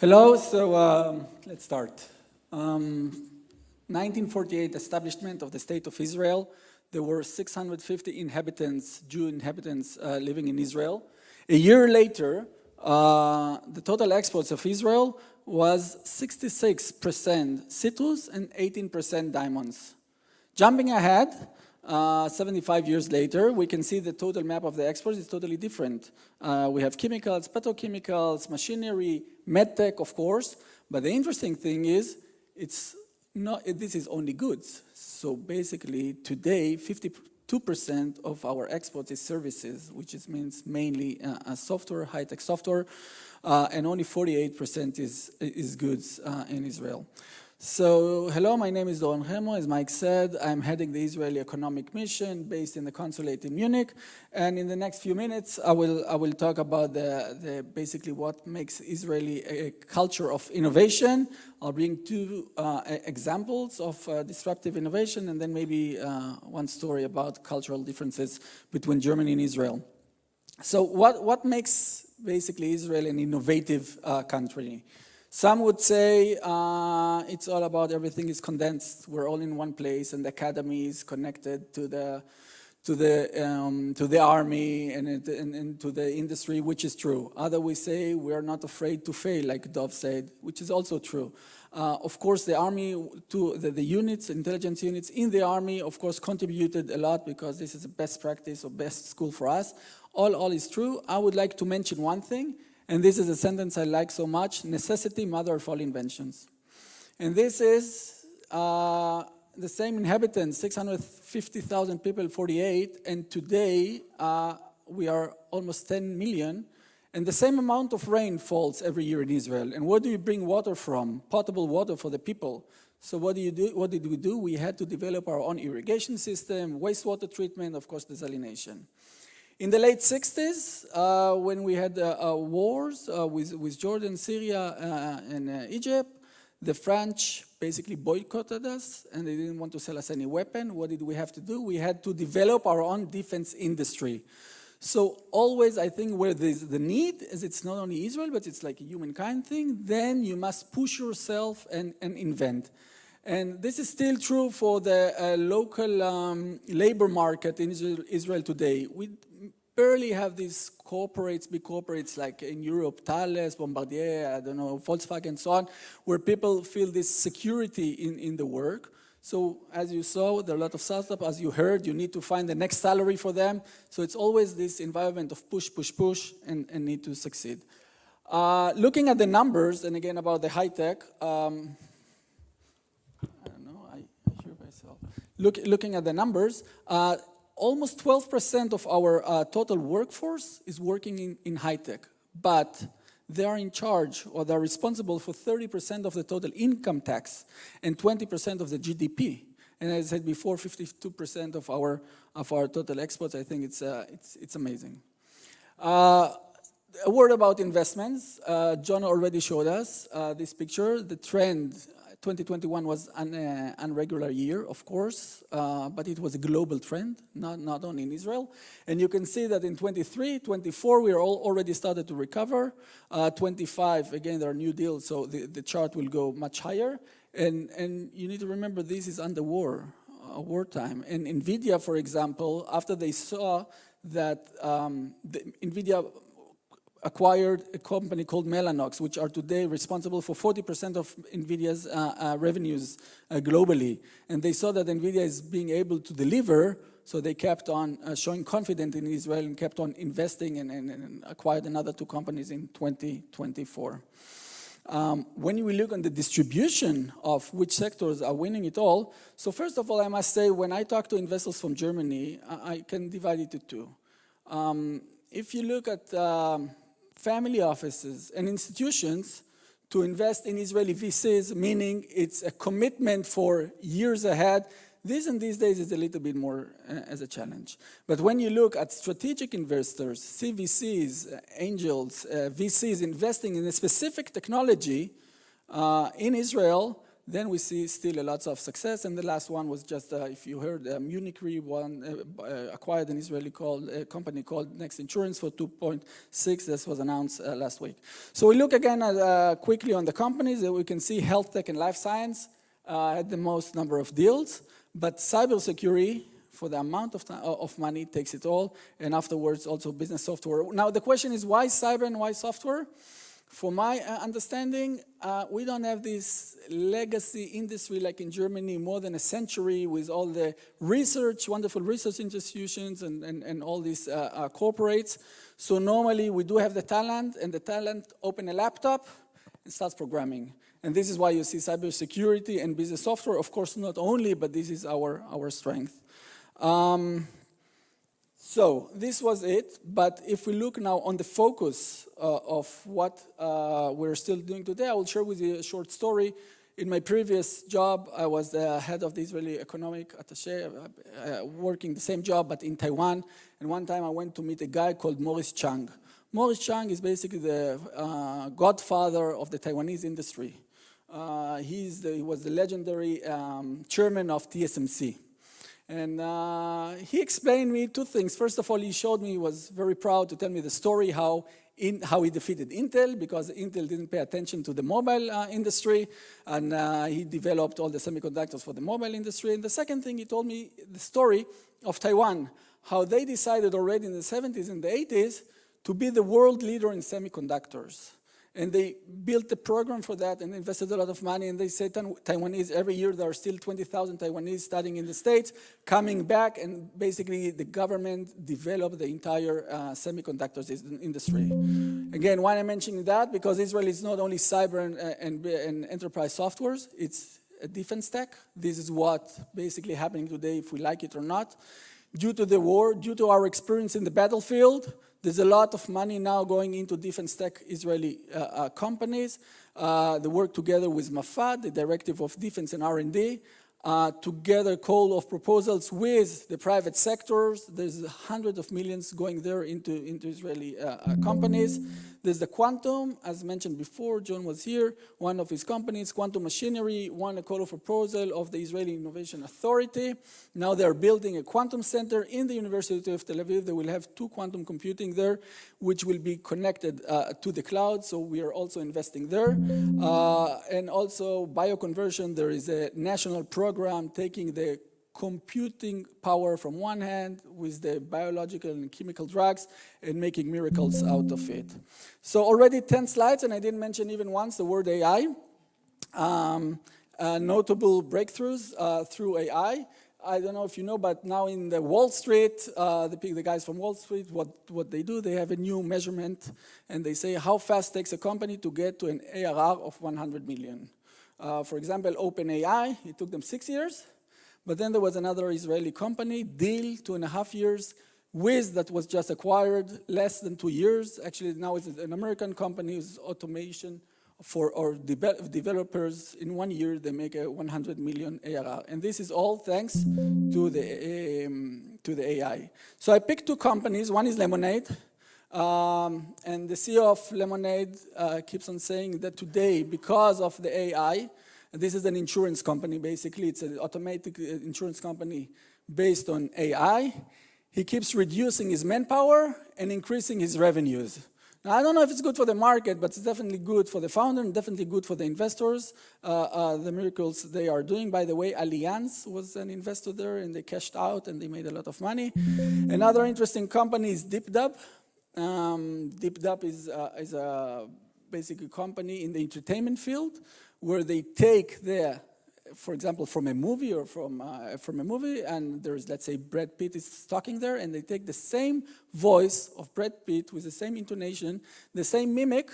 Hello, let's start. 1948 establishment of the State of Israel. There were 650 inhabitants, Jew inhabitants living in Israel. A year later, the total exports of Israel was 66% citrus and 18% diamonds. Jumping ahead, 75 years later, we can see the total map of the exports is totally different. We have chemicals, petrochemicals, machinery, medtech, of course. But the interesting thing is, this is only goods. So basically, today, 52% of our exports is services, which means mainly software, high-tech software, and only 48% is goods in Israel. So, hello, my name is Doron Hemo. As Mike said, I'm heading the Israeli Economic Mission based in the Consulate in Munich. And in the next few minutes, I will talk about basically what makes Israeli a culture of innovation. I'll bring two examples of disruptive innovation and then maybe one story about cultural differences between Germany and Israel. So what makes basically Israel an innovative country? Some would say it's all about everything is condensed. We're all in one place, and the academy is connected to the army and to the industry, which is true. Other we say we are not afraid to fail, like Dov said, which is also true. Of course, the army, the units, intelligence units in the army, of course, contributed a lot because this is a best practice or best school for us. All is true. I would like to mention one thing. And this is a sentence I like so much: necessity, mother of all inventions. And this is the same inhabitants, 650,000 people, 48, and today we are almost 10 million, and the same amount of rain falls every year in Israel. And where do you bring water from? Potable water for the people. So what do you do? What did we do? We had to develop our own irrigation system, wastewater treatment, of course, desalination. In the late 60s, when we had wars with Jordan, Syria, and Egypt, the French basically boycotted us, and they didn't want to sell us any weapon. What did we have to do? We had to develop our own defense industry. So always, I think, where there's the need, is it's not only Israel, but it's like a humankind thing, then you must push yourself and invent. And this is still true for the local labor market in Israel today. We barely have these big corporates like in Europe, Thales, Bombardier, Volkswagen, and so on, where people feel this security in the work. So as you saw, there are a lot of startups. As you heard, you need to find the next salary for them. So it's always this environment of push, and need to succeed. Looking at the numbers, and again about the high tech, Looking at the numbers, almost 12% of our total workforce is working in high-tech, but they are in charge or they're responsible for 30% of the total income tax and 20% of the GDP. And as I said before, 52% of our total exports. I think it's amazing. A word about investments. John already showed us this picture. The trend. 2021 was an irregular year, of course, but it was a global trend, not only in Israel. And you can see that in 23, 24, we are already started to recover. 25, again, there are new deals, so the chart will go much higher. And you need to remember this is under wartime. And NVIDIA, for example, after they saw that NVIDIA acquired a company called Mellanox, which are today responsible for 40% of NVIDIA's revenues globally. And they saw that NVIDIA is being able to deliver, so they kept on showing confidence in Israel and kept on investing and acquired another two companies in 2024. When we look on the distribution of which sectors are winning it all, so first of all, I must say, when I talk to investors from Germany, I can divide it into two. If you look at family offices and institutions to invest in Israeli VCs, meaning it's a commitment for years ahead. This in these days is a little bit more as a challenge. But when you look at strategic investors, CVCs, angels, VCs investing in a specific technology in Israel, then we see still a lot of success. And the last one was just, if you heard, Munich Re acquired an Israeli company called Next Insurance for 2.6. This was announced last week. So we look again at, quickly on the companies. We can see health tech and life science had the most number of deals, but cybersecurity, for the amount of money, takes it all, and afterwards also business software. Now the question is, why cyber and why software? For my understanding, we don't have this legacy industry like in Germany, more than a century, with all the research, wonderful research institutions and all these corporates. So normally we do have the talent, and the talent open a laptop and starts programming. And this is why you see cybersecurity and business software, of course not only, but this is our strength. So this was it, but if we look now on the focus of what we're still doing today, I will share with you a short story. In my previous job, I was the head of the Israeli economic attaché, working the same job but in Taiwan. And one time I went to meet a guy called Maurice Chang. Maurice Chang is basically the godfather of the Taiwanese industry. He was the legendary chairman of TSMC. And he explained me two things. First of all, he showed me, he was very proud to tell me the story how he defeated Intel, because Intel didn't pay attention to the mobile industry, and he developed all the semiconductors for the mobile industry. And the second thing, he told me the story of Taiwan, how they decided already in the 70s and the 80s to be the world leader in semiconductors. And they built a program for that and invested a lot of money. And they said Taiwanese, every year there are still 20,000 Taiwanese studying in the States, coming back, and basically the government developed the entire semiconductors industry. Again, why I'm mentioning that? Because Israel is not only cyber and enterprise softwares, it's a defense tech. This is what basically happening today, if we like it or not. Due to the war, due to our experience in the battlefield, there's a lot of money now going into defense tech Israeli companies. They work together with MAFAD, the Directive of Defense and R&D, together call of proposals with the private sectors. There's hundreds of millions going there into Israeli companies. There's the Quantum, as mentioned before, John was here, one of his companies, Quantum Machinery, won a call of proposal of the Israeli Innovation Authority. Now they're building a quantum center in the University of Tel Aviv. They will have 2 quantum computing there, which will be connected to the cloud, so we are also investing there. And also bioconversion, there is a national program taking the computing power from one hand with the biological and chemical drugs and making miracles out of it. So already 10 slides, and I didn't mention even once the word AI. Notable breakthroughs through AI. I don't know if you know, but now in the Wall Street, the guys from Wall Street, what they do, they have a new measurement, and they say how fast takes a company to get to an ARR of 100 million. For example, OpenAI, it took them 6 years. But then there was another Israeli company, Deal, 2.5 years. Wiz, that was just acquired, less than 2 years. Actually, now it's an American company whose automation for developers. In 1 year, they make a 100 million ARR. And this is all thanks to the AI. So I picked 2 companies. One is Lemonade. And the CEO of Lemonade keeps on saying that today, because of the AI, this is an insurance company, basically. It's an automatic insurance company based on AI. He keeps reducing his manpower and increasing his revenues. Now, I don't know if it's good for the market, but it's definitely good for the founder and definitely good for the investors, the miracles they are doing. By the way, Allianz was an investor there, and they cashed out, and they made a lot of money. Another interesting company is DeepDub. DeepDub is a basically company in the entertainment field, where they take for example, from a movie or from a movie, and there's, let's say, Brad Pitt is talking there, and they take the same voice of Brad Pitt with the same intonation, the same mimic,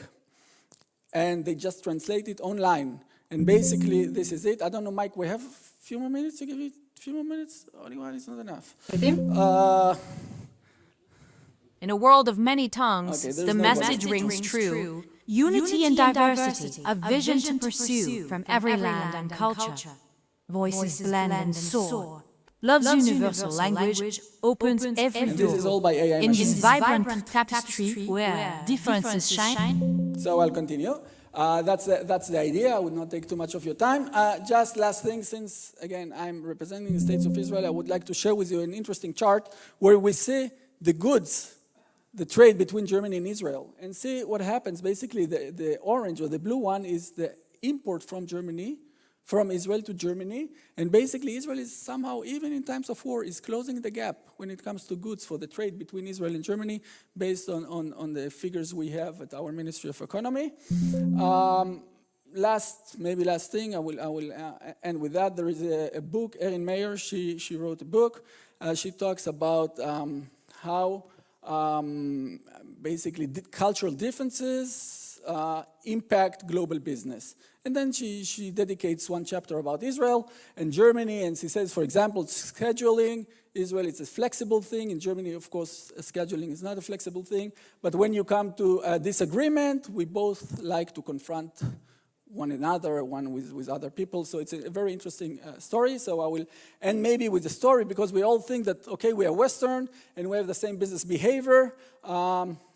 and they just translate it online. And basically, this is it. I don't know, Mike, we have a few more minutes to give you a few more minutes? Only one is not enough. In a world of many tongues, the message rings true. Unity and diversity, a vision to pursue from every land and culture. Voices blend and soar. Love's universal language opens every door. This is all by AI in this vibrant tapestry where differences shine. So I'll continue. That's the idea. I would not take too much of your time. Just last thing, since, again, I'm representing the States of Israel, I would like to share with you an interesting chart where we see the goods, the trade between Germany and Israel, and see what happens. Basically, the orange or the blue one is the import from Germany, from Israel to Germany, and basically Israel is somehow, even in times of war, is closing the gap when it comes to goods for the trade between Israel and Germany, based on the figures we have at our Ministry of Economy. Last thing, I will end with that. There is a book, Erin Meyer, she wrote a book. She talks about how basically cultural differences impact global business. And then she dedicates one chapter about Israel and Germany, and she says, for example, scheduling. Israel is a flexible thing. In Germany, of course, scheduling is not a flexible thing. But when you come to a disagreement, we both like to confront one another, one with other people. So it's a very interesting story. So I will end maybe with the story, because we all think that, okay, we are Western and we have the same business behavior,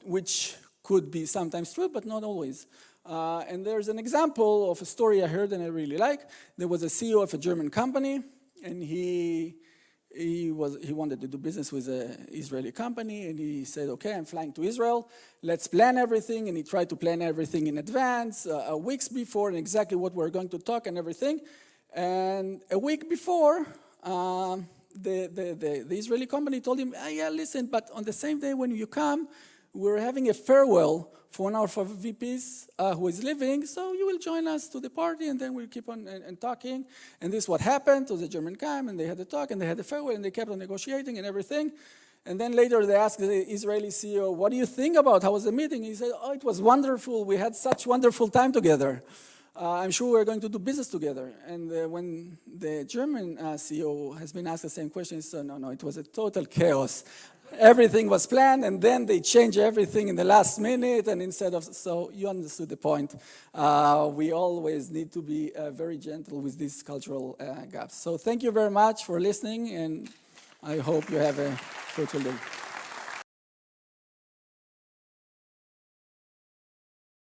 which could be sometimes true, but not always. And there's an example of a story I heard and I really like. There was a CEO of a German company, and he wanted to do business with an Israeli company, and he said, okay, I'm flying to Israel, let's plan everything. And he tried to plan everything in advance, weeks before, and exactly what we're going to talk and everything. And a week before, the Israeli company told him, yeah, listen, but on the same day when you come, we're having a farewell for one of our VPs who is leaving, so you will join us to the party, and then we'll keep on and talking. And this is what happened to the German came, and they had a talk, and they had a farewell, and they kept on negotiating and everything. And then later they asked the Israeli CEO, what do you think about? How was the meeting? He said, oh, it was wonderful. We had such wonderful time together. I'm sure we're going to do business together. And when the German CEO has been asked the same question, he said, no, it was a total chaos. Everything was planned, and then they changed everything in the last minute, and so you understood the point. We always need to be very gentle with these cultural gaps. So thank you very much for listening, and I hope you have a fruitful day.